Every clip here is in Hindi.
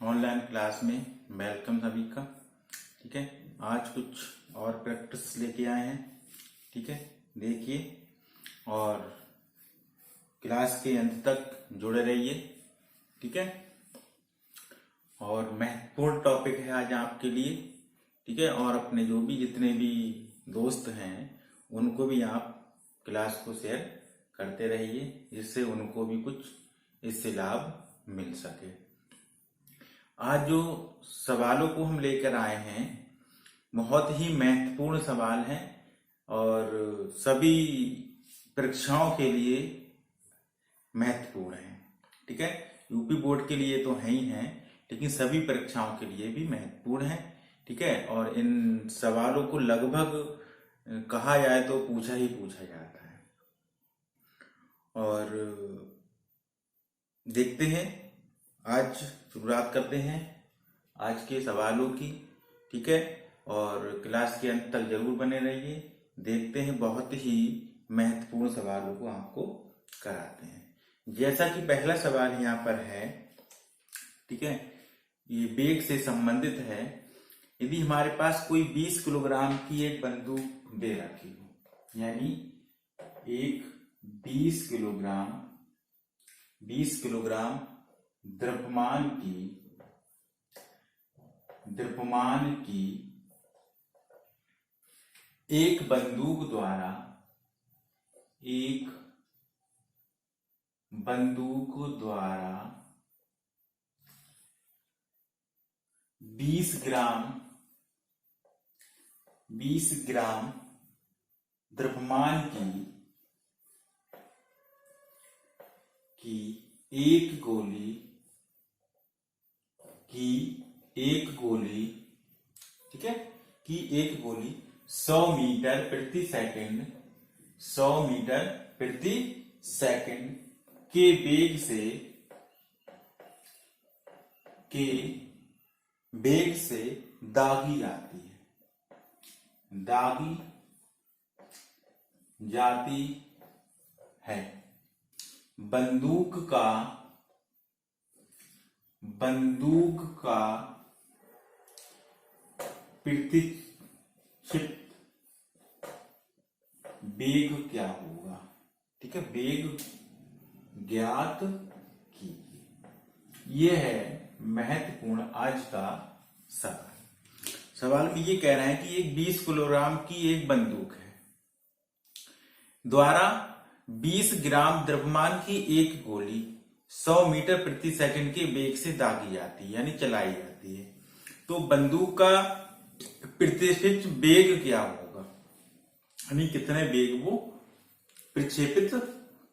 ऑनलाइन क्लास में वेलकम सभी का। ठीक है, आज कुछ और प्रैक्टिस लेके आए हैं। ठीक है, देखिए और क्लास के अंत तक जुड़े रहिए। ठीक है, और महत्वपूर्ण टॉपिक है आज आपके लिए। ठीक है, और अपने जो भी जितने भी दोस्त हैं उनको भी आप क्लास को शेयर करते रहिए, जिससे उनको भी कुछ इससे लाभ मिल सके। आज जो सवालों को हम लेकर आए हैं बहुत ही महत्वपूर्ण सवाल हैं और सभी परीक्षाओं के लिए महत्वपूर्ण है। ठीक है, यूपी बोर्ड के लिए तो है ही है, लेकिन सभी परीक्षाओं के लिए भी महत्वपूर्ण है। ठीक है, और इन सवालों को लगभग कहा जाए तो पूछा ही पूछा जाता है। और देखते हैं, आज शुरुआत करते हैं आज के सवालों की। ठीक है, और क्लास के अंत तक जरूर बने रहिए। देखते हैं, बहुत ही महत्वपूर्ण सवालों को आपको कराते हैं। जैसा कि पहला सवाल यहाँ पर है, ठीक है, ये वेग से संबंधित है। यदि हमारे पास कोई 20 किलोग्राम की एक बंदूक दे रखी हो, यानी एक 20 किलोग्राम द्रव्यमान की एक बंदूक द्वारा 20 ग्राम द्रव्यमान की एक गोली, ठीक है, की एक गोली 100 मीटर प्रति सेकंड के वेग से दागी जाती है। बंदूक का प्रतिक्षिप्त वेग क्या होगा? ठीक है, वेग ज्ञात कीजिए। यह है महत्वपूर्ण आज का सवाल में ये कह रहे हैं कि एक 20 किलोग्राम की एक बंदूक है द्वारा 20 ग्राम द्रव्यमान की एक गोली 100 मीटर प्रति सेकंड के वेग से दागी जाती है, यानी चलाई जाती है। तो बंदूक का प्रतिक्षिप्त वेग क्या होगा, यानी कितने वेग वो प्रक्षेपित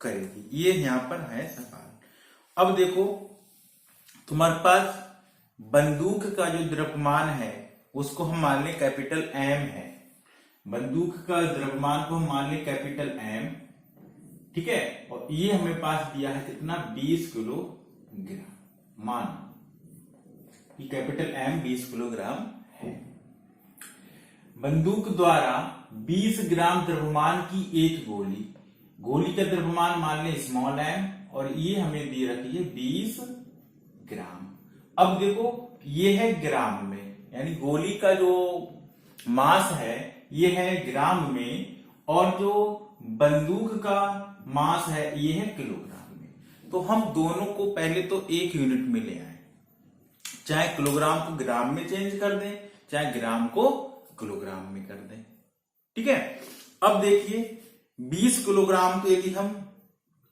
करेगी, ये यहां पर है सवाल। अब देखो, तुम्हारे पास बंदूक का जो द्रव्यमान है उसको हम मान लें कैपिटल एम है। बंदूक का द्रव्यमान को हम मान लें कैपिटल एम, ठीक है, और ये हमें पास दिया है कितना, 20 किलोग्राम। मान ये कैपिटल एम 20 किलोग्राम है। बंदूक द्वारा 20 ग्राम द्रव्यमान की एक गोली का द्रव्यमान मान लें स्मॉल एम, और ये हमें दे रखी है 20 ग्राम। अब देखो, ये है ग्राम में, यानी गोली का जो मास है ये है ग्राम में, और जो बंदूक का मास है ये है किलोग्राम में। तो हम दोनों को पहले तो एक यूनिट में ले आए, चाहे किलोग्राम को ग्राम में चेंज कर दें, चाहे ग्राम को किलोग्राम में कर दें। ठीक है, अब देखिए 20 किलोग्राम को यदि हम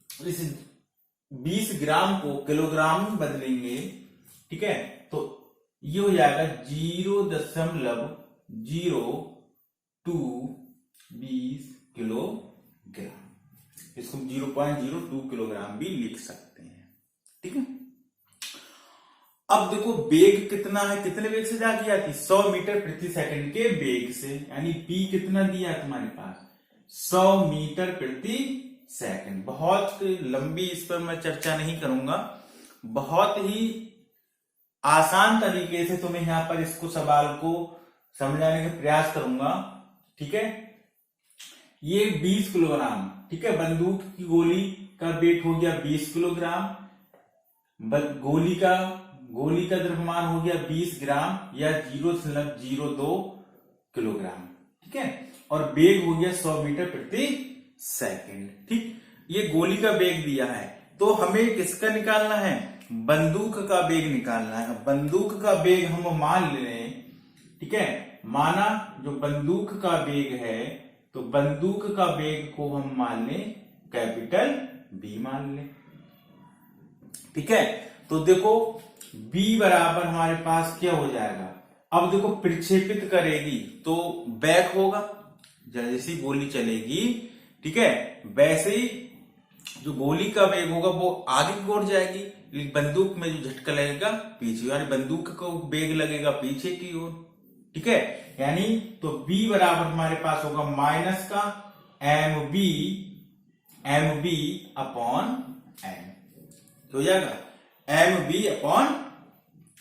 इस 20 ग्राम को किलोग्राम में बदलेंगे, ठीक है, तो ये हो जाएगा 0.0220 किलोग्राम। इसको 0.02 किलोग्राम भी लिख सकते हैं। ठीक है, अब देखो वेग कितना है, कितने वेग से जाती है, 100 मीटर प्रति सेकंड के वेग से, यानी p कितना दिया है तुम्हारे पास, 100 मीटर प्रति सेकंड। बहुत लंबी इस पर मैं चर्चा नहीं करूंगा, बहुत ही आसान तरीके से तुम्हें यहां पर इसको सवाल को समझाने का प्रयास करूंगा। ठीक है, ये 20 किलोग्राम, ठीक है, बंदूक की गोली का वेट हो गया 20 किलोग्राम, गोली का गोली का द्रव्यमान हो गया 20 ग्राम या 0.02 किलोग्राम, ठीक है, और वेग हो गया 100 मीटर प्रति सेकंड। ठीक, ये गोली का वेग दिया है, तो हमें किसका निकालना है, बंदूक का वेग निकालना है। बंदूक का वेग हम मान लें, ठीक है, माना जो बंदूक का वेग है, तो बंदूक का वेग को हम मान लें कैपिटल बी मान लें, ठीक है। तो देखो B बराबर हमारे पास क्या हो जाएगा, अब देखो प्रक्षेपित करेगी तो बैक होगा, जैसी गोली चलेगी, ठीक है, वैसे ही जो गोली का वेग होगा वो आगे की ओर जाएगी, लेकिन बंदूक में जो झटका लगेगा पीछे, यानी बंदूक को वेग लगेगा पीछे की ओर, ठीक है। यानी तो B बराबर हमारे पास होगा माइनस का एम बी अपॉन एम, हो जाएगा mb अपॉन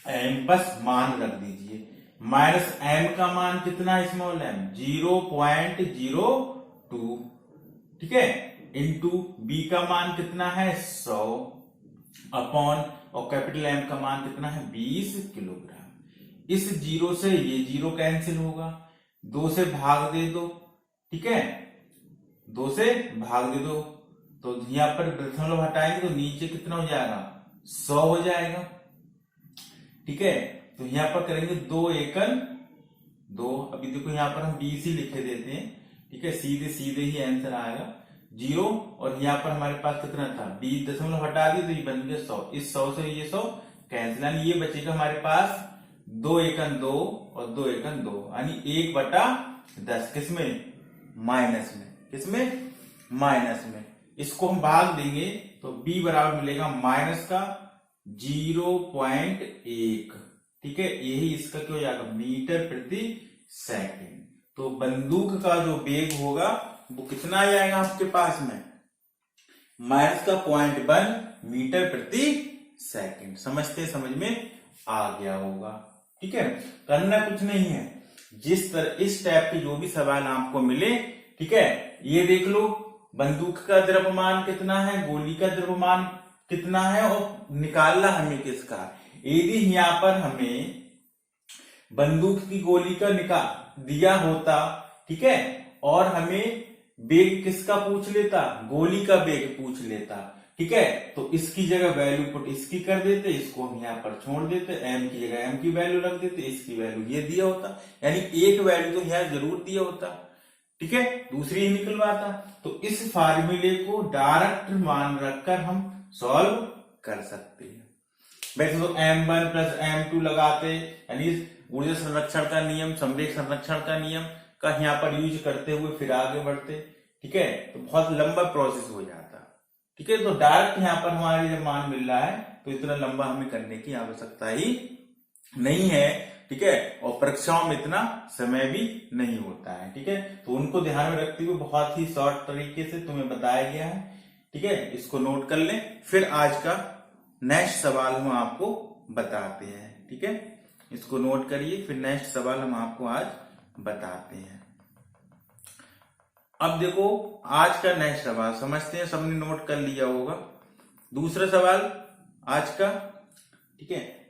एम, बस मान रख दीजिए। माइनस एम का मान कितना है, स्मॉल एम 0.02, ठीक है, इंटू बी का मान कितना है 100 अपॉन, और कैपिटल एम का मान कितना है 20 किलोग्राम। इस जीरो से ये जीरो कैंसिल होगा, 2 से भाग दे दो, ठीक है, 2 से भाग दे दो, तो यहां पर दशमलव हटाएंगे तो नीचे कितना हो जाएगा 100 हो जाएगा, ठीक है। तो यहां पर करेंगे 2 एकम 2, अभी देखो यहां पर हम 20 ही लिखे देते हैं, ठीक है, सीधे सीधे ही आंसर आएगा 0, और यहाँ पर हमारे पास कितना था 20, दशमलव हटा दी तो ये बन गया 100, इस 100 से ये 100 कैंसिल, यानी ये बचेगा हमारे पास 2 एकम 2 और 2 एकम 2, यानी 1/10, किसमें माइनस में, किसमें माइनस में। इसको हम भाग देंगे तो B बराबर मिलेगा माइनस का 0.1, ठीक है, यही इसका क्या हो जाएगा मीटर प्रति सेकंड। तो बंदूक का जो वेग होगा वो कितना आ जाएगा आपके पास में, माइनस का 0.1 मीटर प्रति सेकंड। समझते समझ में आ गया होगा, ठीक है। करना कुछ नहीं है, जिस तरह इस टाइप के जो भी सवाल आपको मिले, ठीक है, ये देख लो बंदूक का द्रव्यमान कितना है, गोली का द्रव्यमान कितना है, और निकालना हमें किसका। यदि यहाँ पर हमें बंदूक की गोली का निकाल दिया होता, ठीक है, और हमें वेग किसका पूछ लेता, गोली का वेग पूछ लेता, ठीक है, तो इसकी जगह वैल्यू पुट इसकी कर देते, इसको हम यहाँ पर छोड़ देते, एम की जगह एम की वैल्यू रख देते, इसकी वैल्यू ये दिया होता, यानी एक वैल्यू तो यहाँ जरूर दिया होता, ठीक है, दूसरी ही निकलवाता। तो इस फार्मूले को डायरेक्ट मान रखकर हम सॉल्व कर सकते हैं। वैसे तो m1 प्लस m2 लगाते, यानी ऊर्जा संरक्षण का नियम, संवेग संरक्षण का नियम का यहाँ पर यूज करते हुए फिर आगे बढ़ते, ठीक है, तो बहुत लंबा प्रोसेस हो जाता, ठीक है। तो डायरेक्ट यहाँ पर हमारे जब मान मिल रहा है तो इतना लंबा हमें करने की आवश्यकता ही नहीं है, ठीक है, और परीक्षाओं में इतना समय भी नहीं होता है, ठीक है। तो उनको ध्यान में रखते हुए बहुत ही शॉर्ट तरीके से तुम्हें बताया गया है, ठीक है, इसको नोट कर लें। फिर आज का नेक्स्ट सवाल हम आपको बताते हैं, ठीक है, इसको नोट करिए, फिर नेक्स्ट सवाल हम आपको आज बताते हैं। अब देखो आज का नेक्स्ट सवाल समझते हैं, सबने नोट कर लिया होगा। दूसरा सवाल आज का, ठीक है,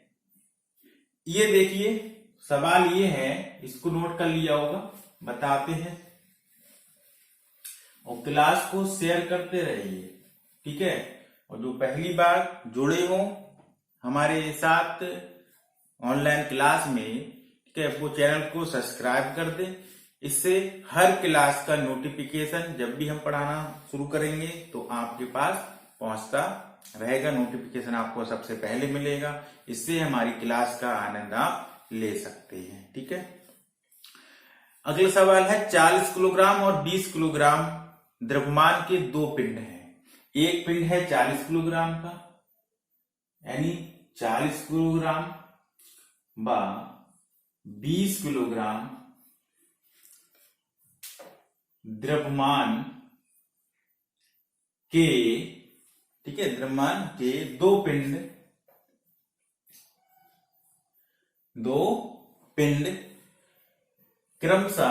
ये देखिए सवाल ये है, इसको नोट कर लिया होगा, बताते हैं, और क्लास को शेयर करते रहिए, ठीक है, और जो पहली बार जुड़े हो हमारे साथ ऑनलाइन क्लास में, ठीक है, वो चैनल को सब्सक्राइब कर दे, इससे हर क्लास का नोटिफिकेशन जब भी हम पढ़ाना शुरू करेंगे तो आपके पास पहुंचता रहेगा, नोटिफिकेशन आपको सबसे पहले मिलेगा, इससे हमारी क्लास का आनंद आप ले सकते हैं, ठीक है। अगला सवाल है 40 किलोग्राम और 20 किलोग्राम द्रव्यमान के दो पिंड हैं। एक पिंड है 40 किलोग्राम का, यानी 40 किलोग्राम व 20 किलोग्राम द्रव्यमान के, ठीक है, द्रव्यमान के दो पिंड क्रमशः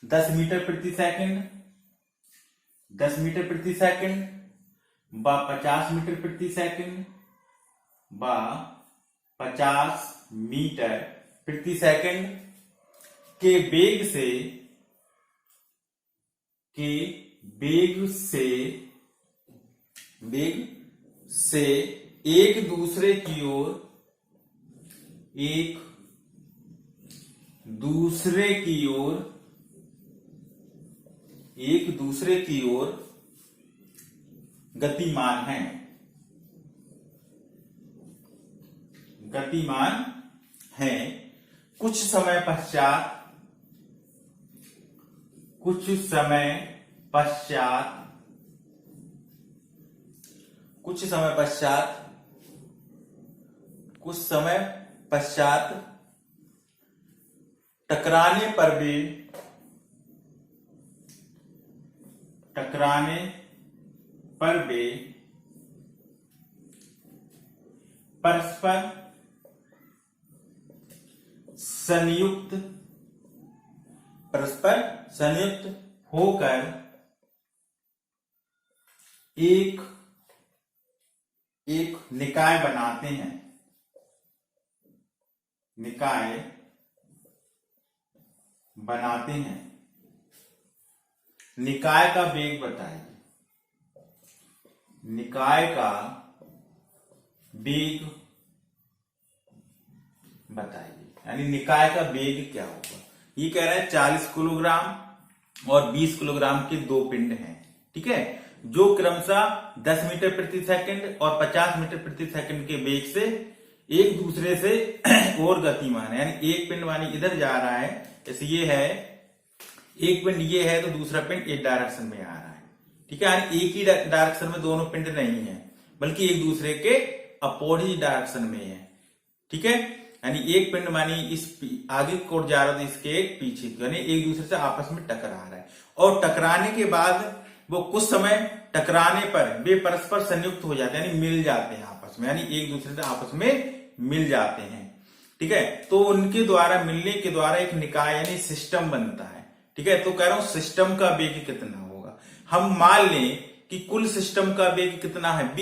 10 मीटर प्रति सेकंड व 50 मीटर प्रति सेकंड व 50 मीटर प्रति सेकंड के वेग से एक दूसरे की ओर गतिमान हैं। कुछ समय पश्चात टकराने पर वे परस्पर संयुक्त होकर एक निकाय बनाते हैं। निकाय का वेग बताइए। यानी निकाय का वेग क्या होगा। ये कह रहा है 40 किलोग्राम और 20 किलोग्राम के दो पिंड हैं, ठीक है, जो क्रमशः 10 मीटर प्रति सेकंड और 50 मीटर प्रति सेकंड के वेग से एक दूसरे से और गतिमान है। यानी एक पिंड मानी इधर जा रहा है, जैसे ये है, एक पिंड ये है तो दूसरा पिंड एक डायरेक्शन में आ रहा है, ठीक है। यानी एक ही डायरेक्शन में दोनों पिंड नहीं है, बल्कि एक दूसरे के अपोजिट डायरेक्शन में है, ठीक है। यानी एक पिंड मानी इस आगे की ओर जा रहा है तो इसके एक पीछे, यानी एक दूसरे से आपस में टकरा रहा है। और टकराने के बाद वो कुछ समय टकराने पर वे परस्पर संयुक्त हो जाते हैं, यानी मिल जाते हैं आपस में, यानी एक दूसरे से आपस में मिल जाते हैं, ठीक है। तो उनके द्वारा मिलने के द्वारा एक निकाय यानी सिस्टम बनता है, ठीक है। तो कह रहा हूं सिस्टम का वेग कितना होगा। हम मान लें कि कुल सिस्टम का वेग कितना है, b,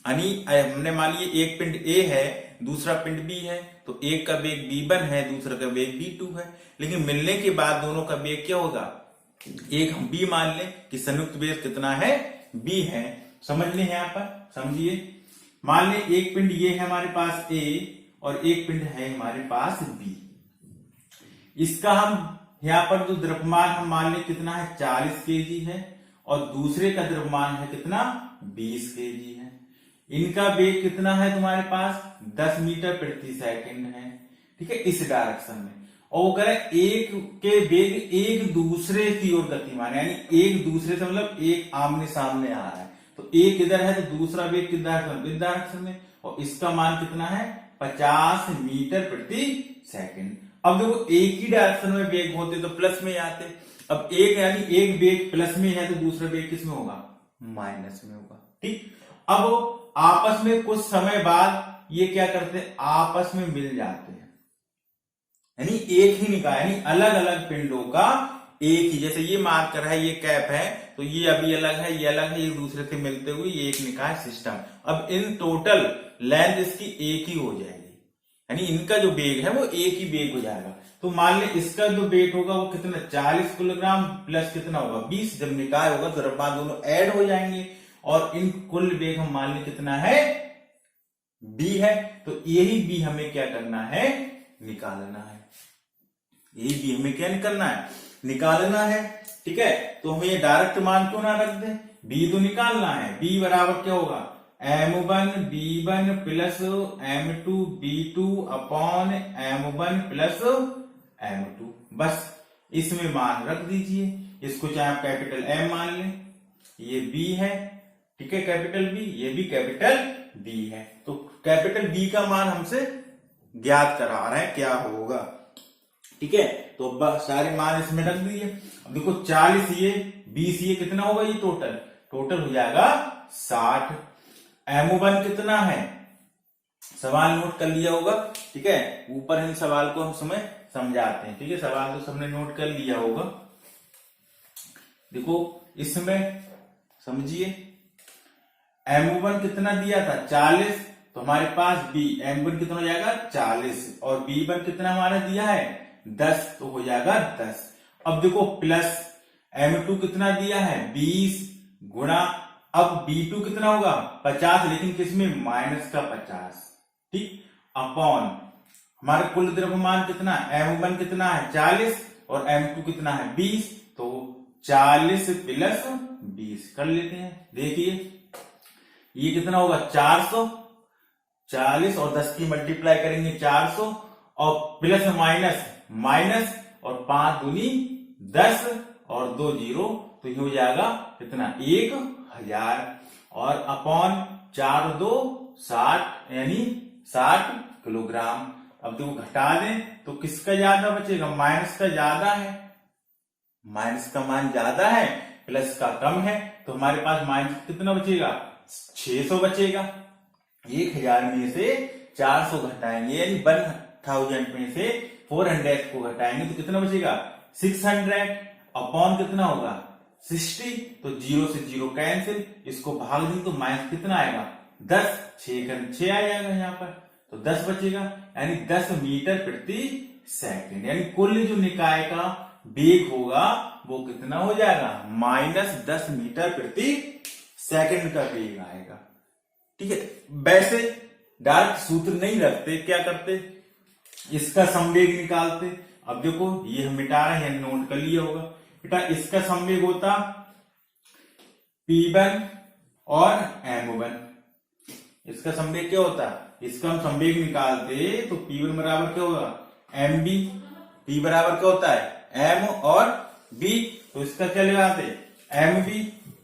यानी हमने मान लिया एक पिंड a है, दूसरा पिंड b है, तो एक का वेग b1 है, दूसरा का वेग b2 है। लेकिन मिलने के बाद दोनों का वेग क्या होगा, एक हम b मान लें कि संयुक्त वेग कितना है, b है। समझ लें यहाँ पर, समझिए। मान लें एक पिंड ये है हमारे पास a और एक पिंड है हमारे पास b। इसका हम यहाँ पर जो द्रव्यमान हम मान लें कितना है, 40 kg है, और दूसरे का द्रव्यमान है कितना, 20 kg है। इनका वेग कितना है तुम्हारे पास, 10 मीटर प्रति सेकंड है, ठीक है, इस डायरेक्शन में। और वो कह रहे हैं एक के वेग एक दूसरे की ओर गतिमान, यानी एक दूसरे से मतलब एक आमने सामने आ रहा है, तो एक इधर है तो दूसरा वेग किस डायरेक्शन में, और इसका मान कितना है, 50 मीटर प्रति सेकंड। अब देखो एक ही डायरेक्शन में वेग होते तो प्लस में आते, अब एक यानी एक वेग प्लस में है तो दूसरा वेग किस में होगा, माइनस में होगा, ठीक। अब आपस में कुछ समय बाद ये क्या करते हैं, आपस में मिल जाते हैं, यानी एक ही निकाय, यानी अलग अलग पिंडों का एक ही, जैसे ये मार्क कर रहा है, ये कैप है, तो ये अभी अलग है, ये अलग है, एक दूसरे से मिलते हुए ये एक निकाय सिस्टम। अब इन टोटल लेंथ इसकी एक ही हो जाएगी, यानी इनका जो वेग है वो एक ही वेग हो जाएगा। तो मान ले इसका जो वेट होगा वो कितना, 40 किलोग्राम प्लस कितना होगा, 20। जब निकाय होगा तो द्रव्यमान दोनों ऐड हो जाएंगे, और इन कुल वेग हम मान ले कितना है, b है। तो यही b हमें क्या करना है, निकालना है। यही b हमें क्या निकालना है, निकालना है, ठीक है। तो हमें ये डायरेक्ट मान क्यों ना रख दे, b तो निकालना है। b बराबर क्या होगा, m1 b1 plus m2 b2 upon m1 plus m2। बस इसमें मान रख दीजिए, इसको चाहे आप कैपिटल M मान लें, ये b है, ठीक है, कैपिटल B, ये भी कैपिटल B है। तो कैपिटल B का मान हमसे ज्ञात करा रहे हैं क्या होगा, ठीक है। तो सारे मान इसमें रख दिए। अब देखो 40 ये 20 ये कितना होगा, ये टोटल हो जाएगा 60। M1 कितना है, सवाल नोट कर लिया होगा, ठीक है। ऊपर इन सवाल को हम समझाते हैं, ठीक है। सवाल तो सबने नोट कर लिया होगा। देखो इसमें समझिए, M1 कितना दिया था 40, तो हमारे पास B M1 कितना हो जाएगा 40 और B1 कितना हमारा दिया है 10, तो हो जाएगा 10। अब देखो प्लस M2 कितना दिया है 20 गुणा, अब B2 कितना होगा 50, लेकिन किसमें माइनस का 50, ठीक, अपॉन हमारा कुल द्रव्यमान कितना M1 कितना है 40 और M2 कितना है 20, तो 40 प्लस 20 कर लेते हैं। देखिए ये कितना होगा 400, 40 और 10 की मल्टीप्लाई करेंगे 400 और प्लस माइनस माइनस और 5 दूनी 10 और 2 जीरो, तो ये हो जाएगा कितना 1000 और अपॉन 4 2 60 यानी 60 किलोग्राम। अब देखो घटा दें तो किसका ज्यादा बचेगा, माइनस का ज्यादा है, माइनस का मान ज्यादा है प्लस का कम है, तो हमारे पास माइनस कितना बचेगा 600 बचेगा। 1000 में से 400 घटाएंगे यानी 1000 में से 400 को घटाएंगे तो कितना बचेगा 600 अपॉन कितना होगा 60, तो 0 से 0 कैंसिल, इसको भाग दें तो माइनस कितना आएगा 10, 6 आ जाएगा यहाँ पर, तो 10 बचेगा यानी 10 मीटर प्रति सेकंड, यानी कुल जो निकाय का वेग होगा वो कितना हो जाएगा -10 मीटर प्रति सेकंड का वेग आएगा। ठीक है, वैसे डायरेक्ट सूत्र नहीं रखते, क्या करते इसका संवेग निकालते। अब देखो ये हम मिटा रहे हैं, नोट कर लिया होगा बेटा, इसका संवेग होता P1 और M1, इसका संवेग क्या होता, इसका हम संवेग निकालते तो P1 बराबर क्या होगा mb, P बराबर क्या होता है m और b, तो इसका क्या लगाते mb,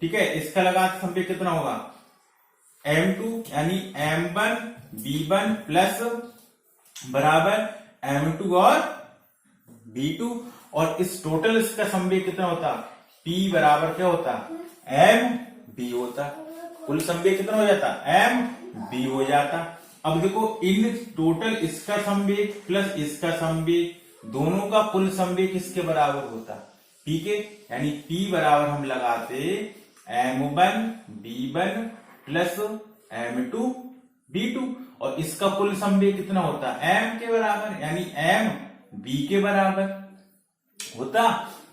ठीक है, इसका लगाते संवेग कितना होगा m2 यानी m1 b1 प्लस बराबर m2 और b2, और इस टोटल इसका संवेग कितना होता P बराबर क्या होता m b होता, कुल संवेग कितना हो जाता m b हो जाता। अब देखो इन टोटल इसका संवेग प्लस इसका संवेग दोनों का कुल संवेग किसके बराबर होता P के, यानी P बराबर हम लगाते m1 b1 plus m2 b2 और इसका कुल संवेग कितना होता m के बराबर यानी m b के बराबर होता।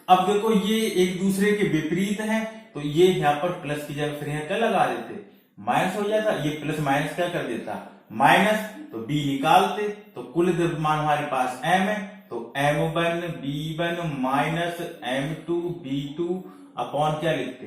अब देखो ये एक दूसरे के विपरीत हैं, तो ये यहाँ पर प्लस की जगह फिर यहाँ क्या लगा देते माइनस हो जाता, ये प्लस माइनस क्या कर देता माइनस, तो b निकालते तो कुल द्रव्यमान हमारे पास m है, तो m1 b1 minus m2 b2 upon क्या लिखते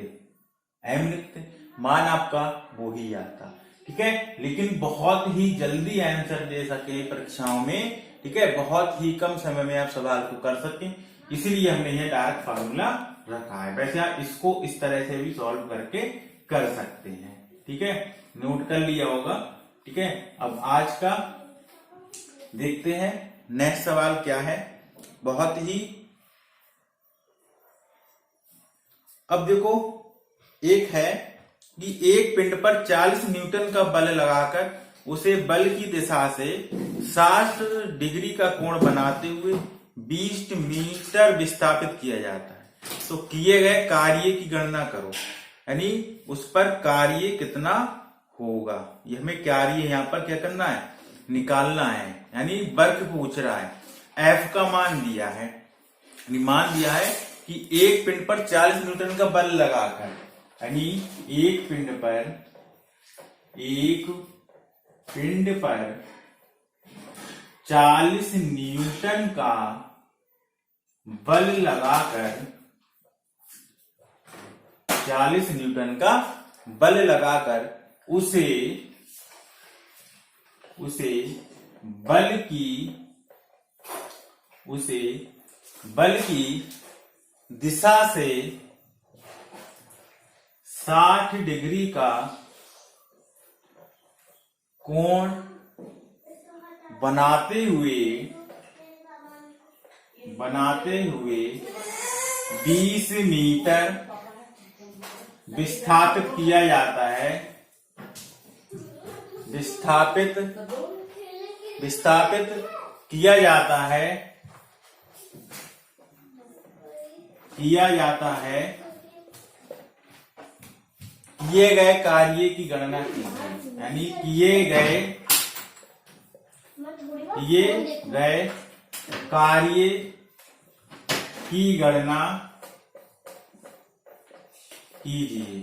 m लिखते, मान आपका वो ही आता। ठीक है, लेकिन बहुत ही जल्दी आंसर दे सके परीक्षाओं में, ठीक है, बहुत ही कम समय में आप सवाल को कर सकें, इसीलिए हमने ये डायरेक्ट फार्मूला रखा है। वैसे आप इसको इस तरह से भी सॉल्व करके कर सकते हैं। ठीक है, नोट कर लिया होगा। ठीक है, अब आज का देखते हैं नेक्स्ट सवाल क्या है। बहुत ही, अब देखो एक है कि एक पिंड पर 40 न्यूटन का बल लगाकर उसे बल की दिशा से 60 डिग्री का कोण बनाते हुए 20 मीटर विस्थापित किया जाता है, तो किए गए कार्य की गणना करो, यानी उस पर कार्य कितना होगा। ये हमें कार्य यहाँ पर क्या करना है निकालना है, यानी वर्क पूछ रहा है। F का मान दिया है, मान दिया है कि एक पिंड पर 40 न्यूटन का बल लगाकर, यानी एक पिंड पर 40 न्यूटन का बल लगाकर 40 न्यूटन का बल लगाकर उसे बल की दिशा से 60 डिग्री का कोण बनाते हुए 20 मीटर विस्थापित किया जाता है, विस्थापित किया जाता है किए गए कार्य की गणना कीजिए, यानी किए गए कार्य की गणना कीजिए।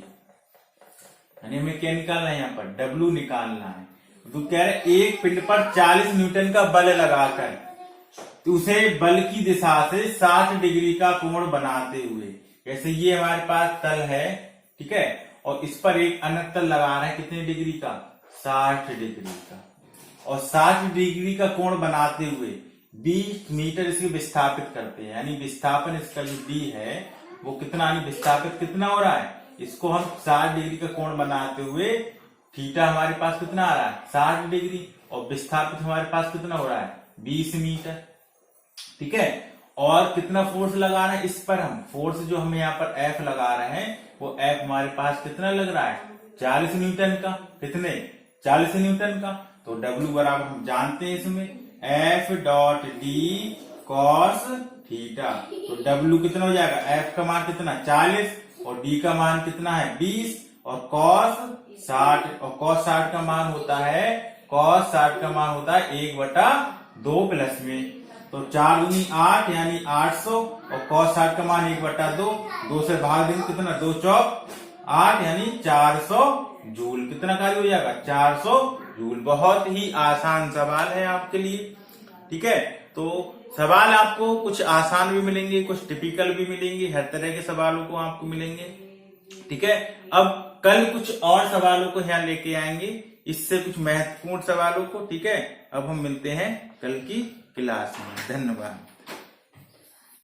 यानी हमें क्या निकालना है, यहाँ पर W निकालना है। तो कह रहे एक पिंड पर 40 न्यूटन का बल लगाकर तो उसे बल की दिशा से 60 डिग्री का कोण बनाते हुए, जैसे ये हमारे पास तल है, ठीक है, और इस पर एक अन्य तल लगा रहे हैं कितने डिग्री का, 60 डिग्री का, और 60 डिग्री का कोण बनाते हुए 20 मीटर इसके विस्थापित करते हैं। यानी विस्थापन इसका जो D है वो कितना, यानी विस्थापित कितना हो रहा है, इसको हम 60 डिग्री का कोण बनाते हुए थीटा हमारे पास कितना आ रहा है, 60 डिग्री, और विस्थापित हमारे पास कितना हो रहा है, 20 मीटर, ठीक है। और कितना फोर्स लगा रहे हैं इस पर, हम फोर्स जो हम यहाँ पर F लगा रहे हैं वो F हमारे पास कितना लग रहा है, 40 न्यूटन का, कितने, 40 न्यूटन का। तो W बराबर हम जानते हैं इसमें F dot D cos theta. तो W कितना हो जाएगा, F का मान कितना 40 और D का मान कितना है 20 और cos 60, और cos 60 का मान होता है, cos 60 का मान होता है 1/2 प्लस में, तो 4 दूनी 8 यानी 800, और cos 60 का मान 1/2, 2 से भाग देंगे कितना, 2 चौक 8 यानी 400 जूल। कितना कार्य हो जाएगा, 400 जूल। बहुत ही आसान सवाल है आपके लिए, ठीक है। तो सवाल आपको कुछ आसान भी मिलेंगे, कुछ टिपिकल भी मिलेंगे, हर तरह के सवालों को आपको मिलेंगे, ठीक है। अब कल कुछ और सवालों को यहाँ लेके आएंगे, इससे कुछ महत्वपूर्ण सवालों को, ठीक है। अब हम मिलते हैं कल की क्लास में। धन्यवाद।